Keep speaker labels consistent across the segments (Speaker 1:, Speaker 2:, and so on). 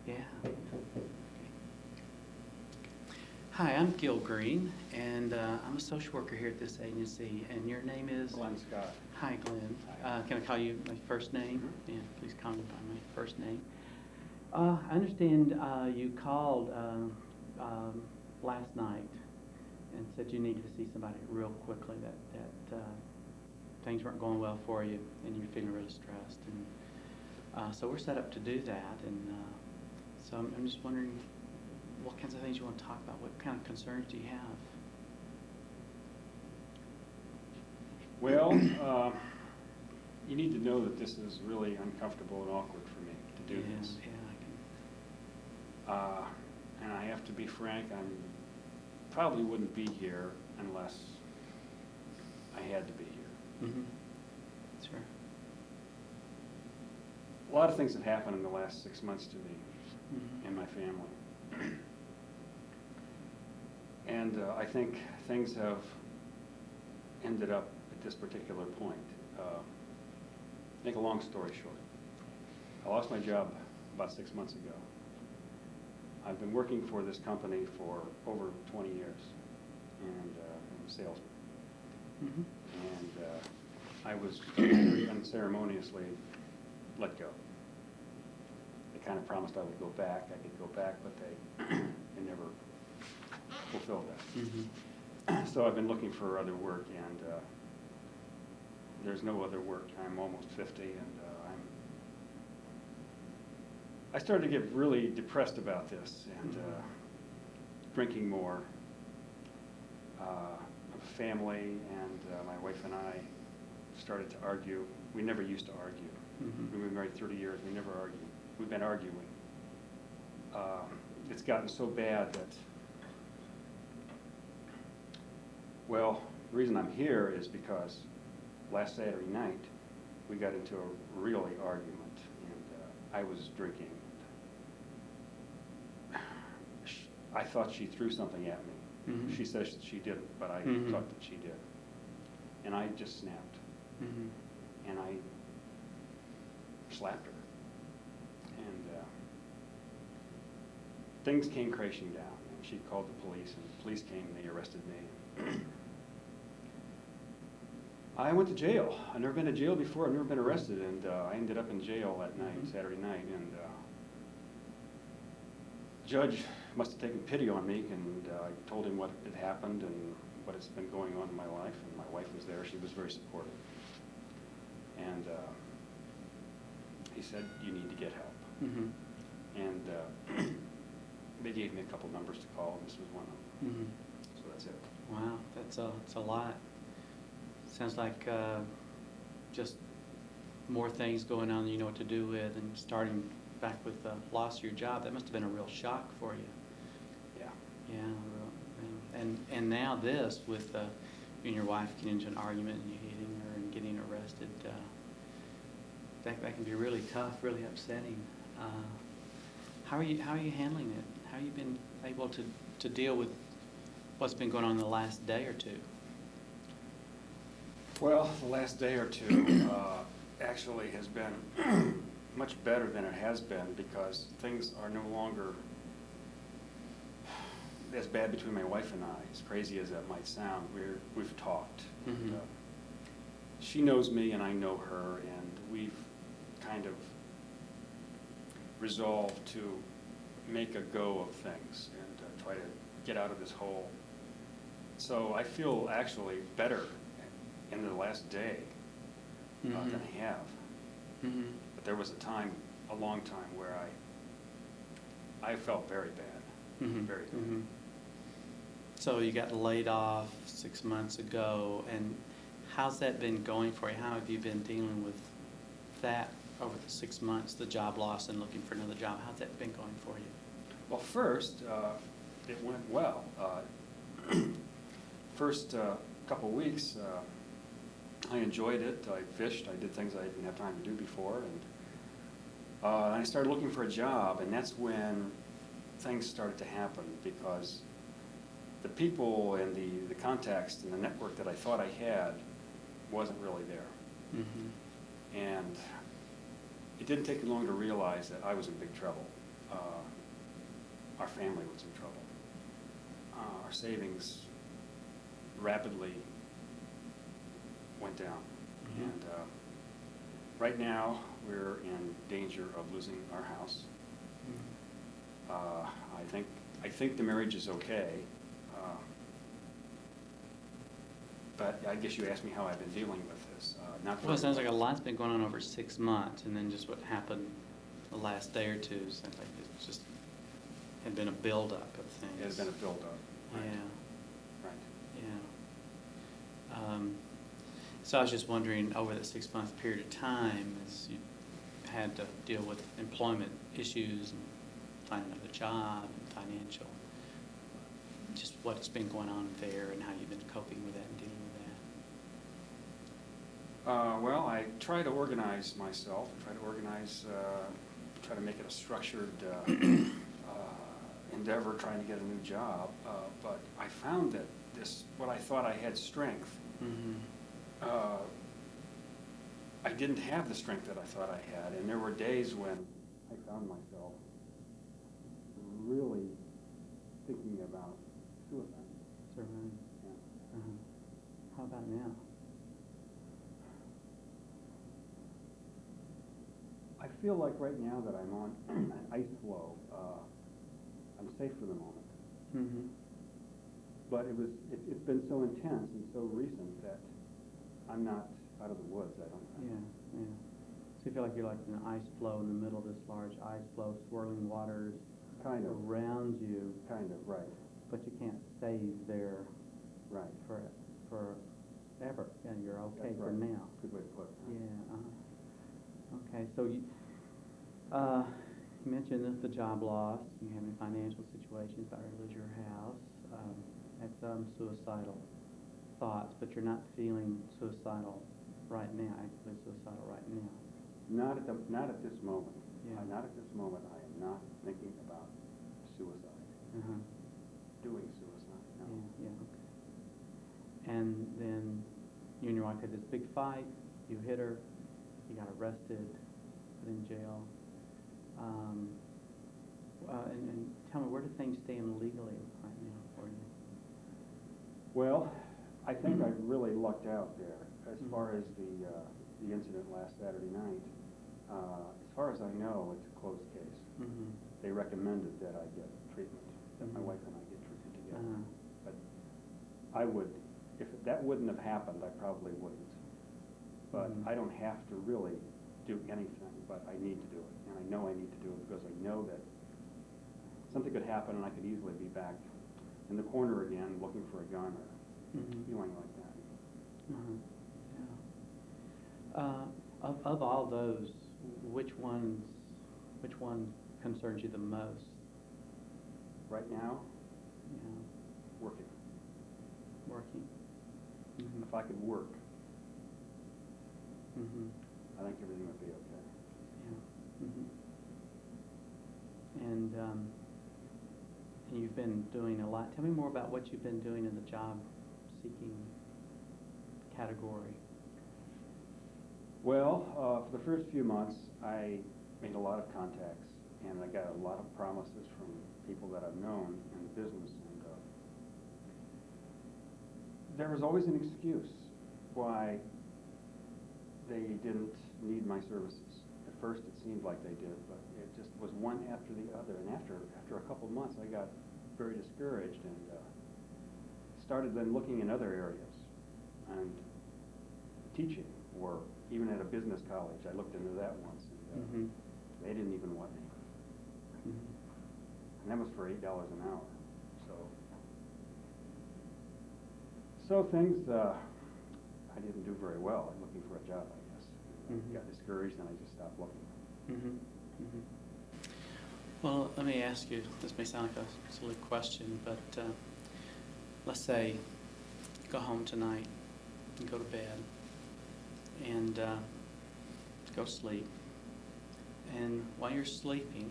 Speaker 1: Yeah. Hi, I'm Gil Greene, and I'm a social worker here at this agency, and your name is?
Speaker 2: Glen Scott.
Speaker 1: Hi, Glenn.
Speaker 2: Hi.
Speaker 1: Can I call you my first name?
Speaker 2: Mhm.
Speaker 1: Yeah, please call me by my first name. I understand you called last night and said you needed to see somebody real quickly, that things weren't going well for you, and you're feeling really stressed. And so we're set up to do that, and so I'm just wondering what kinds of things you want to talk about. What kind of concerns do you have?
Speaker 2: Well, you need to know that this is really uncomfortable and awkward for me to do
Speaker 1: Yeah,
Speaker 2: this.
Speaker 1: yeah,
Speaker 2: And I have to be frank, I probably wouldn't be here unless I had to be here.
Speaker 1: Mm-hmm. Sure.
Speaker 2: A lot of things have happened in the last 6 months to me
Speaker 1: Mm-hmm.
Speaker 2: and my family. And I think things have ended up at this particular point. Make a long story short, I lost my job about 6 months ago. I've been working for this company for over 20 years, and I'm a salesman.
Speaker 1: Mm-hmm.
Speaker 2: And I was very unceremoniously let go. They kind of promised I would go back, I could go back, but they never fulfilled that.
Speaker 1: Mm-hmm.
Speaker 2: So I've been looking for other work, and there's no other work. I'm almost 50, and I started to get really depressed about this, and drinking more. I have a family, and my wife and I started to argue. We never used to argue.
Speaker 1: Mm-hmm.
Speaker 2: We've been married 30 years. We never argue. We've been arguing. It's gotten so bad that, well, the reason I'm here is because last Saturday night we got into a really argument, and I was drinking. I thought she threw something at me.
Speaker 1: Mm-hmm.
Speaker 2: She says she didn't, but I
Speaker 1: Mm-hmm.
Speaker 2: thought that she did. And I just snapped,
Speaker 1: Mm-hmm.
Speaker 2: and I slapped her. And things came crashing down, and she called the police, and the police came and they arrested me. I went to jail. I've never been to jail before. I've never been arrested, and I ended up in jail that night,
Speaker 1: Mm-hmm.
Speaker 2: Saturday night, and judge must have taken pity on me, and I told him what had happened and what has been going on in my life, and my wife was there. She was very supportive. And he said, you need to get help.
Speaker 1: Mm-hmm.
Speaker 2: And they gave me a couple numbers to call, and this was one of them.
Speaker 1: Mm-hmm.
Speaker 2: So that's it.
Speaker 1: Wow, that's a lot. Sounds like just more things going on than you know what to do with, and starting back with the loss of your job. That must have been a real shock for you.
Speaker 2: Yeah.
Speaker 1: Yeah, and now this with you and your wife getting into an argument and you hitting her and getting arrested. That can be really tough, really upsetting. How are you handling it? How have you been able to deal with what's been going on the last day or two?
Speaker 2: Well, the last day or two actually has been much better than it has been, because things are no longer as bad between my wife and I. As crazy as that might sound, we've talked.
Speaker 1: Mm-hmm.
Speaker 2: And, she knows me and I know her, and we've kind of resolved to make a go of things and try to get out of this hole. So I feel actually better in the last day
Speaker 1: Mm-hmm.
Speaker 2: than I have.
Speaker 1: Mm-hmm.
Speaker 2: But there was a long time where I felt very bad,
Speaker 1: Mm-hmm.
Speaker 2: very bad.
Speaker 1: Mm-hmm. So you got laid off 6 months ago, and how's that been going for you? How have you been dealing with that over the 6 months, the job loss and looking for another job? How's that been going for you?
Speaker 2: Well, first, it went well. First couple weeks, I enjoyed it. I fished. I did things I didn't have time to do before, and I started looking for a job, and that's when things started to happen, because the people and the contacts and the network that I thought I had wasn't really there.
Speaker 1: Mm-hmm.
Speaker 2: And it didn't take me long to realize that I was in big trouble. our family was in trouble. Our savings rapidly went down.
Speaker 1: Mhm.
Speaker 2: And right now, we're in danger of losing our house. I think the marriage is okay. But I guess you asked me how I've been dealing with this. Not
Speaker 1: Well, it
Speaker 2: very
Speaker 1: sounds like a
Speaker 2: well.
Speaker 1: lot's been going on over 6 months, and then just what happened the last day or two, sounds like it just had been a buildup of things.
Speaker 2: It has been a buildup. Right.
Speaker 1: Yeah,
Speaker 2: Right.
Speaker 1: yeah. So I was just wondering, over the 6-month period of time, as you had to deal with employment issues and finding another job and financial, just what's been going on there and how you've been coping with that and dealing with that.
Speaker 2: Well, I try to organize myself, try to make it a structured endeavor, trying to get a new job. But I found that what I thought I had strength,
Speaker 1: Mm-hmm.
Speaker 2: I didn't have the strength that I thought I had. And there were days when I found myself really thinking about suicide.
Speaker 1: Certainly.
Speaker 2: Yeah.
Speaker 1: Uh-huh. How about now?
Speaker 2: I feel like right now that I'm on an ice floe. I'm safe for the moment.
Speaker 1: Mm-hmm.
Speaker 2: But it's been so intense and so recent that I'm not out of the woods. I don't think.
Speaker 1: Yeah, yeah. So you feel like you're like in an ice floe in the middle of this large ice floe, swirling waters
Speaker 2: Kind of.
Speaker 1: around you,
Speaker 2: Kind of, right.
Speaker 1: but you can't stay there
Speaker 2: Right.
Speaker 1: forever. Yeah, you're okay
Speaker 2: That's
Speaker 1: for
Speaker 2: right.
Speaker 1: now.
Speaker 2: Good way to put it.
Speaker 1: Yeah. Okay. So you mentioned the job loss. You have any financial situations, about to lose your house. Had some suicidal thoughts, but you're not feeling suicidal right now. Actively suicidal right now.
Speaker 2: Not at this moment.
Speaker 1: Yeah.
Speaker 2: Not at this moment. I am not thinking about suicide.
Speaker 1: Uh-huh.
Speaker 2: Doing suicide. No.
Speaker 1: Yeah. Okay. And then you and your wife had this big fight. You hit her. You got arrested, put in jail. And tell me, where do things stand legally right now for you?
Speaker 2: Well, I think I really lucked out there as
Speaker 1: Mhm.
Speaker 2: far as the incident last Saturday night. As far as I know, it's a closed case.
Speaker 1: Mm-hmm.
Speaker 2: They recommended that I get treatment, that my
Speaker 1: Mhm.
Speaker 2: wife and I get treatment together.
Speaker 1: Uh-huh.
Speaker 2: But I would, if that wouldn't have happened, I probably wouldn't. But
Speaker 1: Mhm.
Speaker 2: I don't have to really do anything, but I need to do it. And I know I need to do it because I know that something could happen and I could easily be back in the corner again looking for a gun or
Speaker 1: Mhm.
Speaker 2: feeling like that.
Speaker 1: Uh-huh. Yeah. Of all those, which one concerns you the most?
Speaker 2: Right now,
Speaker 1: Yeah.
Speaker 2: working.
Speaker 1: Working. Mm-hmm.
Speaker 2: If I could work,
Speaker 1: Mm-hmm.
Speaker 2: I think everything would be okay.
Speaker 1: Yeah. Mm-hmm. And you've been doing a lot. Tell me more about what you've been doing in the job seeking category.
Speaker 2: Well, for the first few months, I made a lot of contacts, and I got a lot of promises from people that I've known in the business. And there was always an excuse why they didn't need my services. At first, it seemed like they did, but it just was one after the other. And after a couple of months, I got very discouraged and started then looking in other areas and teaching, or even at a business college. I looked into that once, and
Speaker 1: Mm-hmm.
Speaker 2: they didn't even want me.
Speaker 1: Mm-hmm.
Speaker 2: And that was for $8 an hour. So things, I didn't do very well at looking for a job, I guess.
Speaker 1: Mhm.
Speaker 2: Got discouraged and I just stopped looking.
Speaker 1: Mm-hmm. Mm-hmm. Well, let me ask you, this may sound like a silly question, but let's say you go home tonight and go to bed and go to sleep. And while you're sleeping,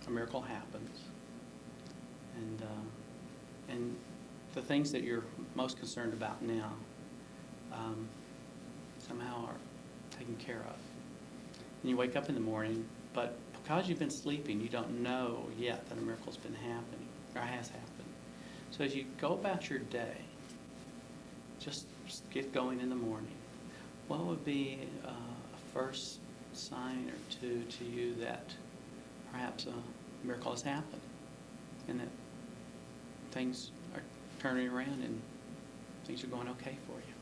Speaker 1: a miracle happens. And the things that you're most concerned about now somehow are taken care of. And you wake up in the morning, but because you've been sleeping, you don't know yet that a miracle's been happening, or has happened. So as you go about your day, just get going in the morning. What would be a first sign or two to you that perhaps a miracle has happened and that things are turning around and things are going okay for you?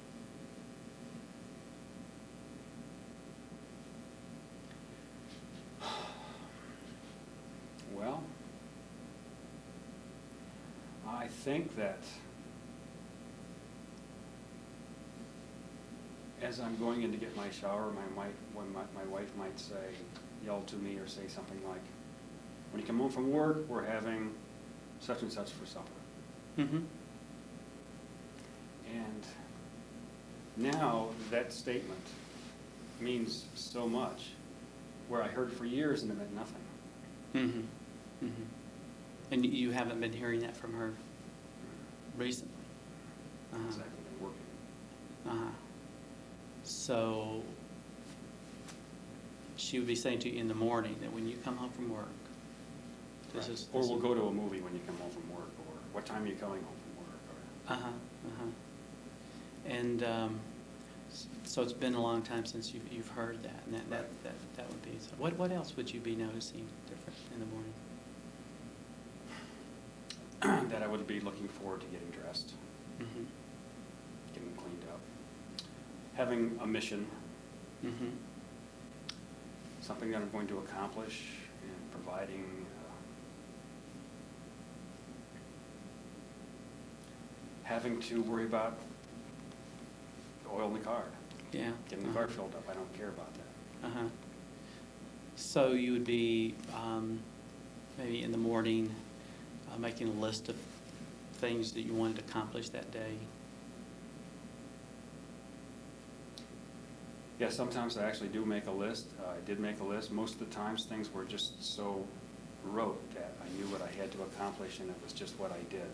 Speaker 2: Well, I think that as I'm going in to get my shower, my wife might say, yell to me or say something like, when you come home from work, we're having such and such for supper.
Speaker 1: Mm-hmm.
Speaker 2: And now that statement means so much, where I heard it for years and it meant nothing.
Speaker 1: Mm-hmm. Mm-hmm. And you haven't been hearing that from her recently?
Speaker 2: Because I haven't been working.
Speaker 1: Uh-huh. So she would be saying to you in the morning that when you come home from work, this
Speaker 2: Right.
Speaker 1: is...
Speaker 2: Or
Speaker 1: this
Speaker 2: we'll
Speaker 1: is-
Speaker 2: go to a movie when you come home from work, or what time are you coming home from work? Or,
Speaker 1: Uh-huh, uh-huh. And so it's been a long time since you've heard that, and that would be... So what else would you be noticing different in the morning?
Speaker 2: that I would be looking forward to getting dressed,
Speaker 1: Mm-hmm.
Speaker 2: getting cleaned up, having a mission,
Speaker 1: Mm-hmm.
Speaker 2: something that I'm going to accomplish, and providing having to worry about the oil in the car,
Speaker 1: Yeah.
Speaker 2: getting the car filled up. I don't care about that.
Speaker 1: Uh-huh. So you would be maybe in the morning making a list of things that you wanted to accomplish that day?
Speaker 2: Yeah, sometimes I actually do make a list. I did make a list. Most of the times things were just so rote that I knew what I had to accomplish and it was just what I did.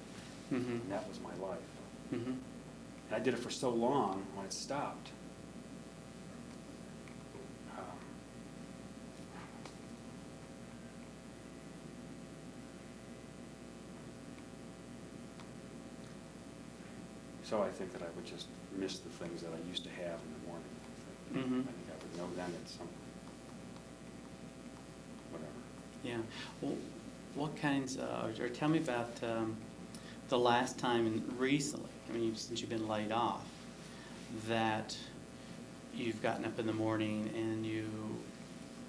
Speaker 1: Mm-hmm.
Speaker 2: And that was my life.
Speaker 1: Mm-hmm.
Speaker 2: And I did it for so long when it stopped. So I think that I would just miss the things that I used to have in the morning.
Speaker 1: Mm-hmm.
Speaker 2: I think I would know then at some, whatever.
Speaker 1: Yeah. Well, what kinds, or tell me about the last time recently, I mean, since you've been laid off, that you've gotten up in the morning and you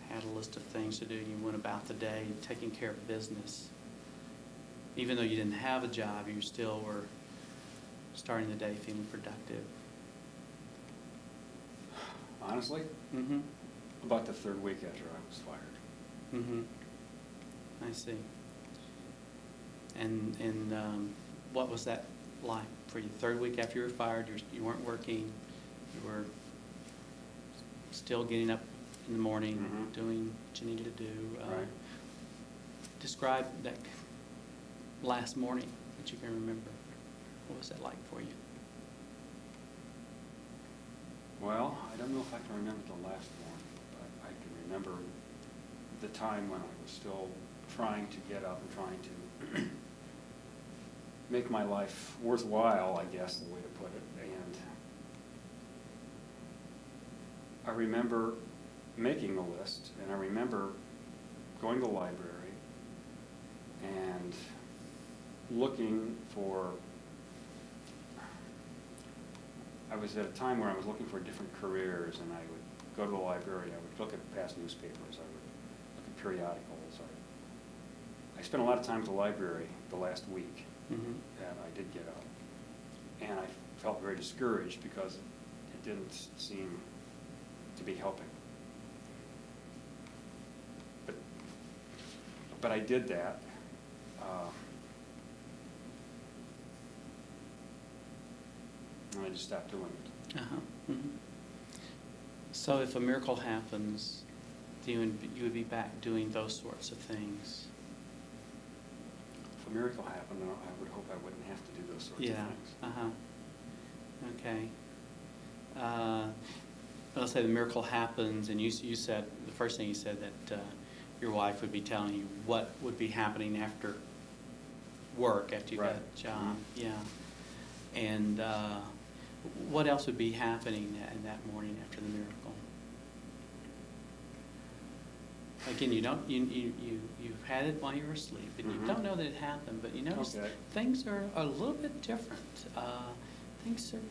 Speaker 1: had a list of things to do, and you went about the day taking care of business. Even though you didn't have a job, you still were starting the day feeling productive.
Speaker 2: Honestly,
Speaker 1: Mm-hmm.
Speaker 2: about the third week after I was fired.
Speaker 1: Mm-hmm. I see. And what was that like for you? Third week after you were fired, you weren't working, you were still getting up in the morning,
Speaker 2: Mhm.
Speaker 1: doing what you needed to do.
Speaker 2: Right.
Speaker 1: Describe that last morning that you can remember. What was that like for you?
Speaker 2: Well, I don't know if I can remember the last one, but I can remember the time when I was still trying to get up and trying to make my life worthwhile, I guess, the way to put it. And I remember making the list, and I remember going to the library and looking for, I was at a time where I was looking for different careers, and I would go to the library, I would look at past newspapers, I would look at periodicals. I spent a lot of time at the library the last week
Speaker 1: Mm-hmm.
Speaker 2: that I did get up. And I felt very discouraged because it didn't seem to be helping. But I did that. And I just stopped doing it.
Speaker 1: Uh-huh. Mm-hmm. So if a miracle happens, you would be back doing those sorts of things.
Speaker 2: If a miracle happened, I would hope I wouldn't have to do those sorts of
Speaker 1: Yeah.
Speaker 2: things.
Speaker 1: Uh-huh. Okay. Let's say the miracle happens, and you said, the first thing you said, that your wife would be telling you what would be happening after work, after you got
Speaker 2: Right.
Speaker 1: a job. Yeah. And what else would be happening in that morning after the miracle? Again, you've had it while you were asleep, and you don't know that it happened, but you notice
Speaker 2: Okay.
Speaker 1: things are a little bit different. Things are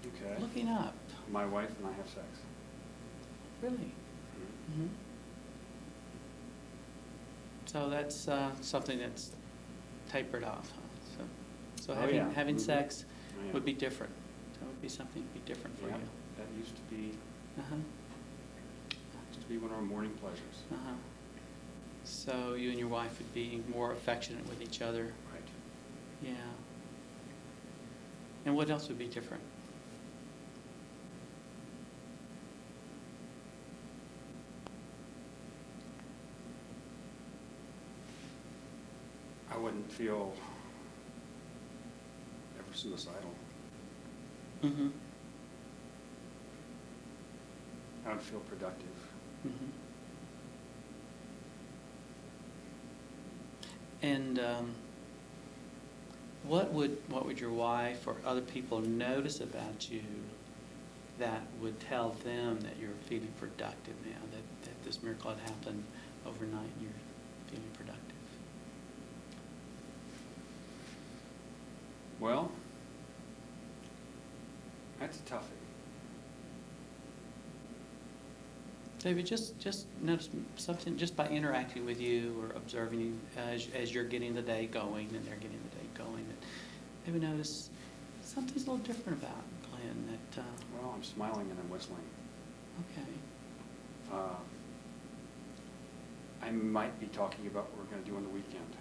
Speaker 2: Okay.
Speaker 1: looking up.
Speaker 2: My wife and I have sex.
Speaker 1: Really?
Speaker 2: Mhm.
Speaker 1: Mm-hmm. So that's something that's tapered off, huh? So
Speaker 2: Oh,
Speaker 1: having
Speaker 2: yeah.
Speaker 1: having
Speaker 2: Mhm.
Speaker 1: sex
Speaker 2: Oh, yeah.
Speaker 1: would be different. That would be something to be different for
Speaker 2: Yeah,
Speaker 1: you.
Speaker 2: that used to be
Speaker 1: Uh-huh.
Speaker 2: one of our morning pleasures.
Speaker 1: Uh-huh. So you and your wife would be more affectionate with each other.
Speaker 2: Right.
Speaker 1: Yeah. And what else would be different?
Speaker 2: I wouldn't feel ever suicidal.
Speaker 1: Mm-hmm.
Speaker 2: I would feel productive.
Speaker 1: Mm-hmm. And what would your wife or other people notice about you that would tell them that you're feeling productive now, that this miracle had happened overnight and you're feeling productive?
Speaker 2: Well, that's a toughie.
Speaker 1: David, just notice something just by interacting with you or observing you as you're getting the day going and they're getting the day going. That they would notice something's a little different about Glenn. That
Speaker 2: Well, I'm smiling and I'm whistling.
Speaker 1: okay.
Speaker 2: I might be talking about what we're going to do on the weekend.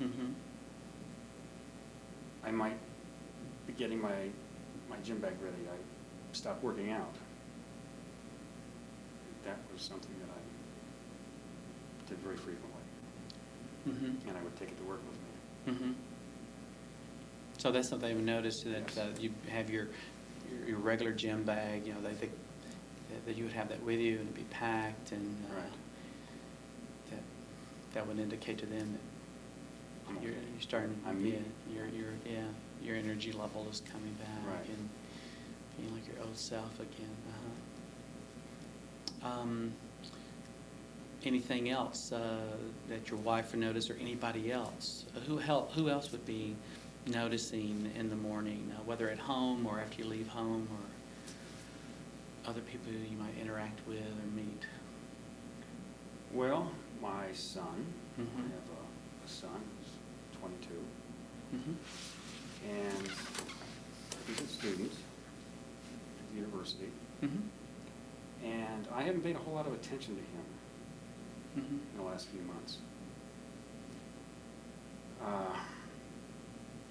Speaker 1: Mm-hmm.
Speaker 2: I might be getting my gym bag ready. I stopped working out. That was something that I did very frequently,
Speaker 1: Mm-hmm.
Speaker 2: and I would take it to work with me.
Speaker 1: Mm-hmm. So that's something they would notice, that
Speaker 2: Yes.
Speaker 1: you have your regular gym bag. You know, they think that you would have that with you and it'd be packed, and
Speaker 2: Right.
Speaker 1: that would indicate to them
Speaker 2: I'm
Speaker 1: that you're
Speaker 2: okay.
Speaker 1: starting.
Speaker 2: I'm me.
Speaker 1: Your energy level is coming back
Speaker 2: Right.
Speaker 1: and feeling like your old self again. Anything else that your wife would notice, or anybody else? Who else would be noticing in the morning, whether at home or after you leave home, or other people you might interact with or meet?
Speaker 2: Well, my son,
Speaker 1: Mhm.
Speaker 2: I have a son who's 22,
Speaker 1: Mm-hmm.
Speaker 2: and he's a student at the university,
Speaker 1: Mm-hmm.
Speaker 2: and I haven't paid a whole lot of attention to him
Speaker 1: Mm-hmm.
Speaker 2: in the last few months.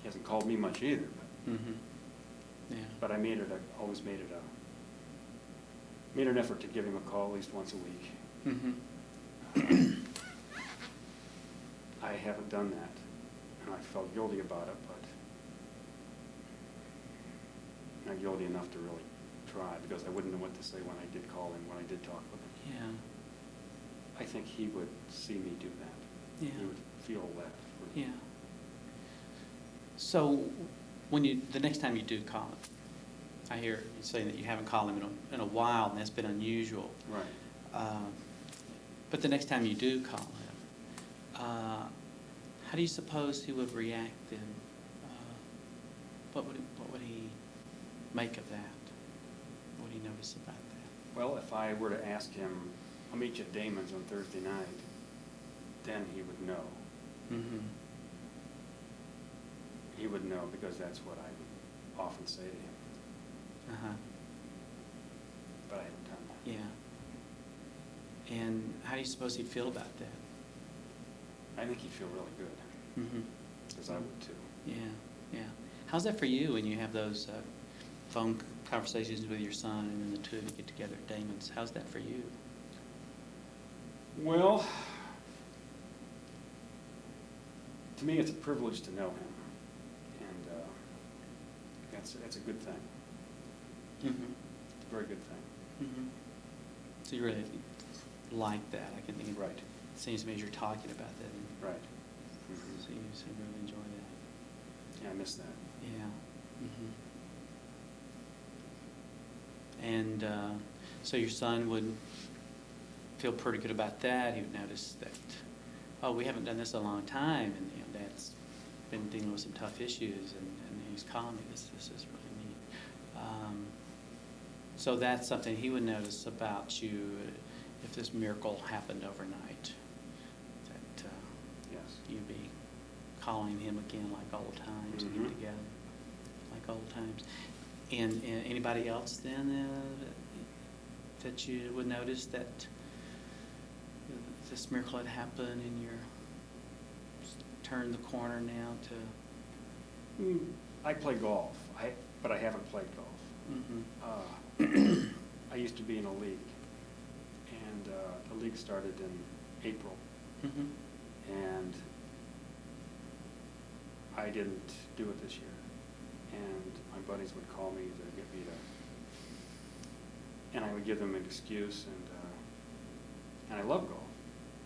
Speaker 2: He hasn't called me much either,
Speaker 1: Mm-hmm. Yeah.
Speaker 2: but I always made an effort to give him a call at least once a week.
Speaker 1: Mm-hmm.
Speaker 2: I haven't done that, and I felt guilty about it, but not guilty enough to really try, because I wouldn't know what to say when I did call him, when I did talk with him.
Speaker 1: Yeah.
Speaker 2: I think he would see me do that.
Speaker 1: Yeah.
Speaker 2: He would feel that.
Speaker 1: Yeah. So the next time you do call him, I hear you saying that you haven't called him in a while, and that's been unusual.
Speaker 2: Right.
Speaker 1: But the next time you do call him, how do you suppose he would react then? What would he make of that? What would he notice about that?
Speaker 2: Well, if I were to ask him, I'll meet you at Damon's on Thursday night, then he would know.
Speaker 1: Mm-hmm.
Speaker 2: He would know, because that's what I would often say to him,
Speaker 1: Uh-huh.
Speaker 2: but I haven't done that.
Speaker 1: Yeah. And how do you suppose he'd feel about that?
Speaker 2: I think he'd feel really good,
Speaker 1: Mm-hmm.
Speaker 2: because I would too.
Speaker 1: Yeah, yeah. How's that for you when you have those phone conversations with your son, and then the two of you get together at Damon's? How's that for you?
Speaker 2: Well, to me, it's a privilege to know him, and that's a good thing.
Speaker 1: Mm-hmm.
Speaker 2: It's a very good thing.
Speaker 1: Mm-hmm. So you really like that. I can think
Speaker 2: Right.
Speaker 1: it seems to me as you're talking about that.
Speaker 2: Right.
Speaker 1: So you seem to really enjoy that.
Speaker 2: Yeah, I miss that.
Speaker 1: Yeah. And so your son would feel pretty good about that. He would notice that, oh, we haven't done this in a long time, and Dad's been dealing with some tough issues, and he's calling me. This is really neat. So that's something he would notice about you if this miracle happened overnight. That
Speaker 2: Yes.
Speaker 1: you'd be calling him again like old times, and get
Speaker 2: Mhm.
Speaker 1: together like old times. And anybody else then that you would notice that this miracle had happened and you're turned the corner now to?
Speaker 2: I play golf, but I haven't played golf.
Speaker 1: Mm-hmm.
Speaker 2: I used to be in a league, and the league started in April,
Speaker 1: Mm-hmm.
Speaker 2: and I didn't do it this year. And my buddies would call me to get me to, and I would give them an excuse, and I love golf.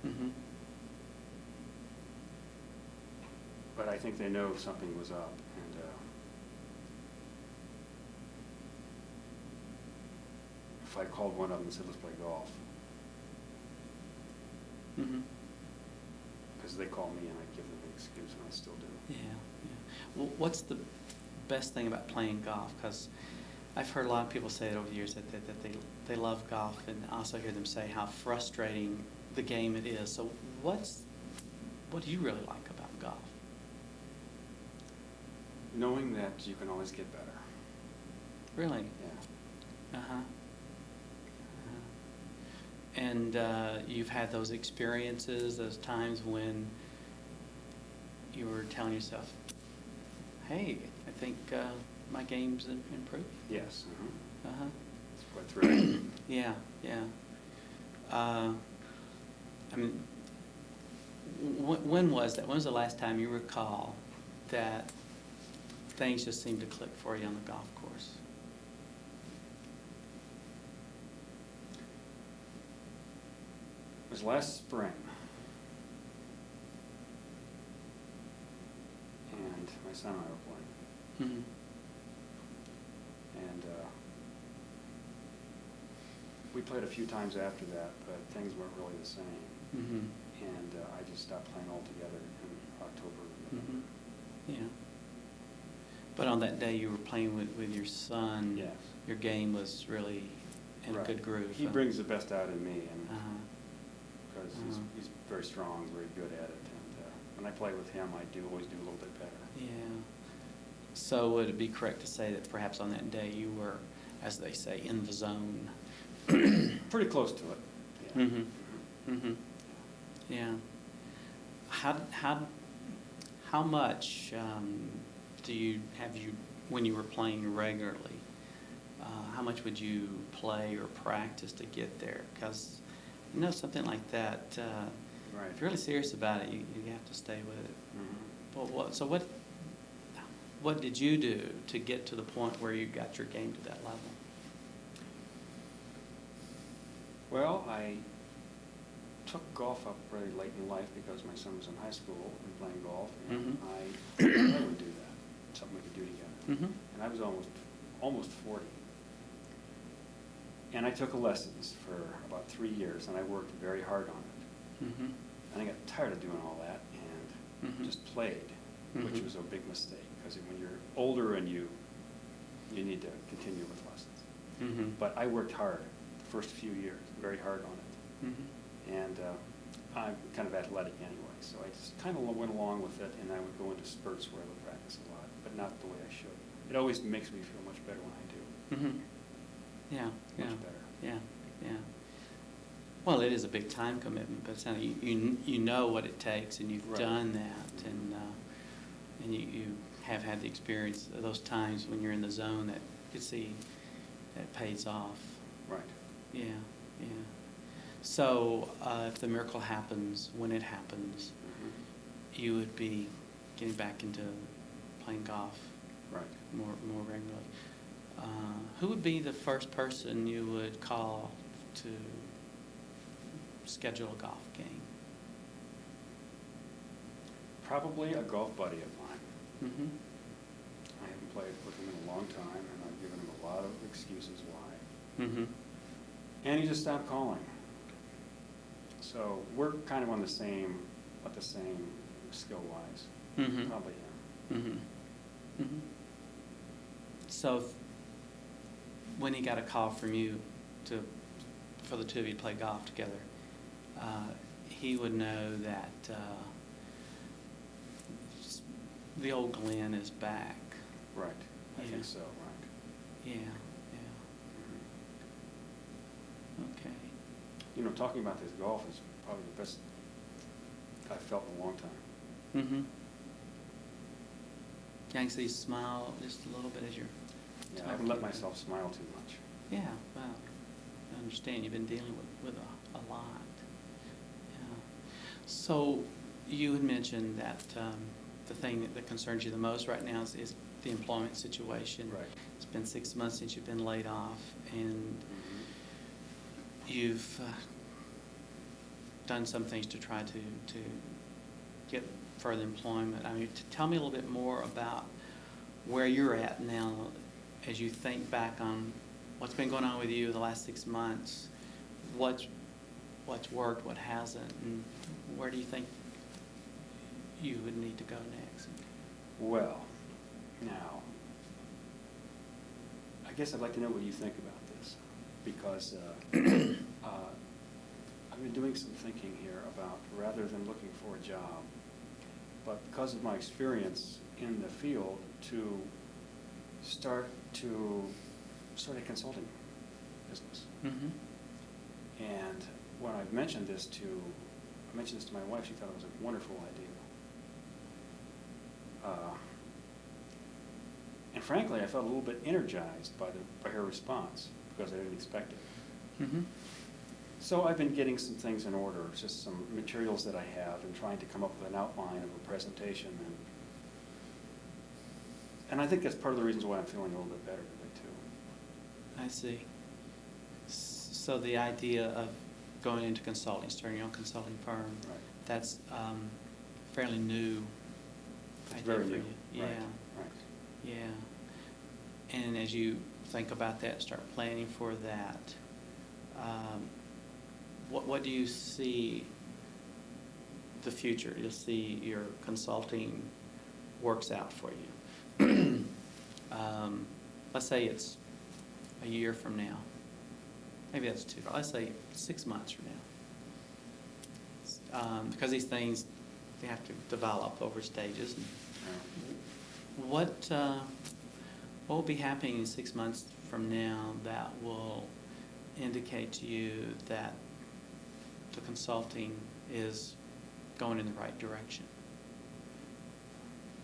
Speaker 1: Mm-hmm.
Speaker 2: But I think they know something was up, and if I called one of them and said, let's play golf,
Speaker 1: Mm-hmm.
Speaker 2: because they call me and I give them an excuse, and I still do.
Speaker 1: Yeah, yeah. Well, what's the best thing about playing golf? Because I've heard a lot of people say it over the years that they love golf, and I also hear them say how frustrating the game it is. So what do you really like about golf?
Speaker 2: Knowing that you can always get better.
Speaker 1: Really?
Speaker 2: Yeah.
Speaker 1: Uh-huh. And you've had those experiences, those times when you were telling yourself, hey, I think my game's improved.
Speaker 2: Yes.
Speaker 1: Uh-huh.
Speaker 2: It's quite thrilling.
Speaker 1: Yeah, yeah. I mean, when was that? When was the last time you recall that things just seemed to click for you on the golf course?
Speaker 2: It was last spring. And my son and I were playing.
Speaker 1: Mm-hmm.
Speaker 2: And we played a few times after that, but things weren't really the same.
Speaker 1: Mm-hmm.
Speaker 2: And I just stopped playing altogether in October.
Speaker 1: Mm-hmm. Yeah. But on that day you were playing with your son,
Speaker 2: Yes.
Speaker 1: your game was really in a
Speaker 2: Right.
Speaker 1: good groove.
Speaker 2: He brings the best out in me, and
Speaker 1: Uh-huh.
Speaker 2: because
Speaker 1: Uh-huh.
Speaker 2: he's very strong, very good at it. And when I play with him, I always do a little bit better.
Speaker 1: Yeah. So would it be correct to say that perhaps on that day you were, as they say, in the zone?
Speaker 2: Pretty close to it. Yeah.
Speaker 1: Mm-hmm. Mm-hmm. Yeah. How much when you were playing regularly, how much would you play or practice to get there? Because something like that,
Speaker 2: Right.
Speaker 1: if you're really serious about it, you have to stay with it.
Speaker 2: Mhm.
Speaker 1: Well, what did you do to get to the point where you got your game to that level?
Speaker 2: Well, I took golf up very late in life because my son was in high school and playing golf, and
Speaker 1: Mhm.
Speaker 2: I would do that, something we could do together.
Speaker 1: Mm-hmm.
Speaker 2: And I was almost 40. And I took lessons for about 3 years, and I worked very hard on it.
Speaker 1: Mm-hmm.
Speaker 2: And I got tired of doing all that and
Speaker 1: Mhm.
Speaker 2: just played, which
Speaker 1: Mhm.
Speaker 2: was a big mistake, because when you're older and you need to continue with lessons.
Speaker 1: Mm-hmm.
Speaker 2: But I worked hard the first few years, very hard on it.
Speaker 1: Mm-hmm.
Speaker 2: And I'm kind of athletic anyway, so I just kind of went along with it, and I would go into spurts where I would practice a lot, but not the way I should. It always makes me feel much better when I do.
Speaker 1: Mm-hmm. Yeah, yeah.
Speaker 2: Much better.
Speaker 1: Yeah, yeah. Well, it is a big time commitment, but it's not, you know what it takes, and you've
Speaker 2: Right.
Speaker 1: done that, and you have had the experience of those times when you're in the zone that you can see that pays off.
Speaker 2: Right.
Speaker 1: Yeah, yeah. So if the miracle happens, when it happens,
Speaker 2: Mhm.
Speaker 1: you would be getting back into playing golf
Speaker 2: Right.
Speaker 1: more regularly. Who would be the first person you would call to schedule a golf game?
Speaker 2: Probably a golf buddy of mine.
Speaker 1: Mm-hmm.
Speaker 2: I haven't played with him in a long time, and I've given him a lot of excuses why.
Speaker 1: Mm-hmm.
Speaker 2: And he just stopped calling. So we're kind of on the same skill-wise.
Speaker 1: Mm-hmm.
Speaker 2: Probably him.
Speaker 1: Mm-hmm. Mm-hmm. So when he got a call from you for the two of you to play golf together, he would know that the old Glen is back.
Speaker 2: Right. I
Speaker 1: Yeah.
Speaker 2: think so, right.
Speaker 1: Yeah, yeah. Okay.
Speaker 2: You know, talking about this golf is probably the best I've felt in a long time.
Speaker 1: Mm-hmm. I can see you smile just a little bit as you're
Speaker 2: Yeah, I
Speaker 1: talking.
Speaker 2: haven't let myself smile too much.
Speaker 1: Yeah, well, I understand. You've been dealing with a lot. Yeah. So you had mentioned that the thing that concerns you the most right now is the employment situation.
Speaker 2: Right.
Speaker 1: It's been 6 months since you've been laid off, and you've done some things to try to get further employment. I mean, tell me a little bit more about where you're at now as you think back on what's been going on with you the last 6 months. What's worked, what hasn't, and where do you think you would need to go next?
Speaker 2: Well, now, I guess I'd like to know what you think about this, because I've been doing some thinking here about, rather than looking for a job, but because of my experience in the field, to start a consulting business.
Speaker 1: Mm-hmm.
Speaker 2: And when I mentioned this to my wife, she thought it was a wonderful idea. And frankly, I felt a little bit energized by her response, because I didn't expect it.
Speaker 1: Mm-hmm.
Speaker 2: So I've been getting some things in order, just some materials that I have, and trying to come up with an outline of a presentation. And I think that's part of the reasons why I'm feeling a little bit better today, too.
Speaker 1: I see. So the idea of going into consulting, starting your own consulting firm,
Speaker 2: Right.
Speaker 1: that's fairly new.
Speaker 2: It's
Speaker 1: idea
Speaker 2: very
Speaker 1: for
Speaker 2: new.
Speaker 1: you. Yeah,
Speaker 2: Right.
Speaker 1: yeah. And as you think about that, start planning for that, what do you see the future? You'll see your consulting works out for you. Let's say it's a year from now. Maybe that's too far. Let's say 6 months from now. Because these things, they have to develop over stages. What will be happening in 6 months from now that will indicate to you that the consulting is going in the right direction?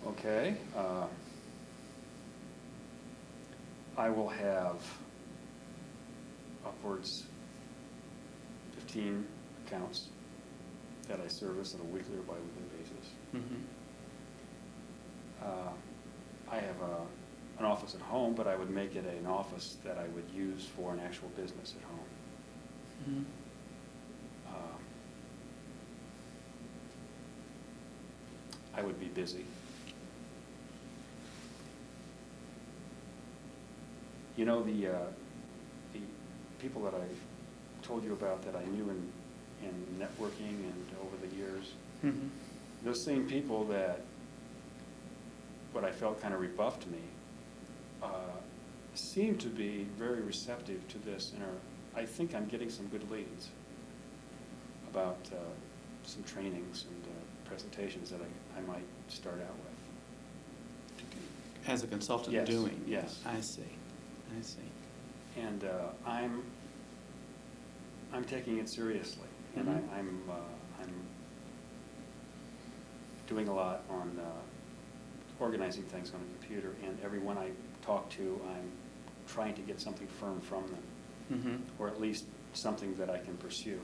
Speaker 2: Okay. I will have upwards 15 accounts that I service on a weekly or bi-weekly basis.
Speaker 1: Mm-hmm.
Speaker 2: I have an office at home, but I would make it an office that I would use for an actual business at home.
Speaker 1: Mm-hmm.
Speaker 2: I would be busy. You know, the people that I told you about that I knew in networking and over the years,
Speaker 1: Mm-hmm.
Speaker 2: those same people that what I felt kind of rebuffed me seem to be very receptive to this, and I think I'm getting some good leads about some trainings and presentations that I might start out with.
Speaker 1: As a consultant
Speaker 2: Yes,
Speaker 1: doing?
Speaker 2: yes.
Speaker 1: I see.
Speaker 2: And I'm taking it seriously, and
Speaker 1: Mhm.
Speaker 2: I'm doing a lot on organizing things on a computer, and everyone I talk to, I'm trying to get something firm from them,
Speaker 1: Mm-hmm.
Speaker 2: or at least something that I can pursue.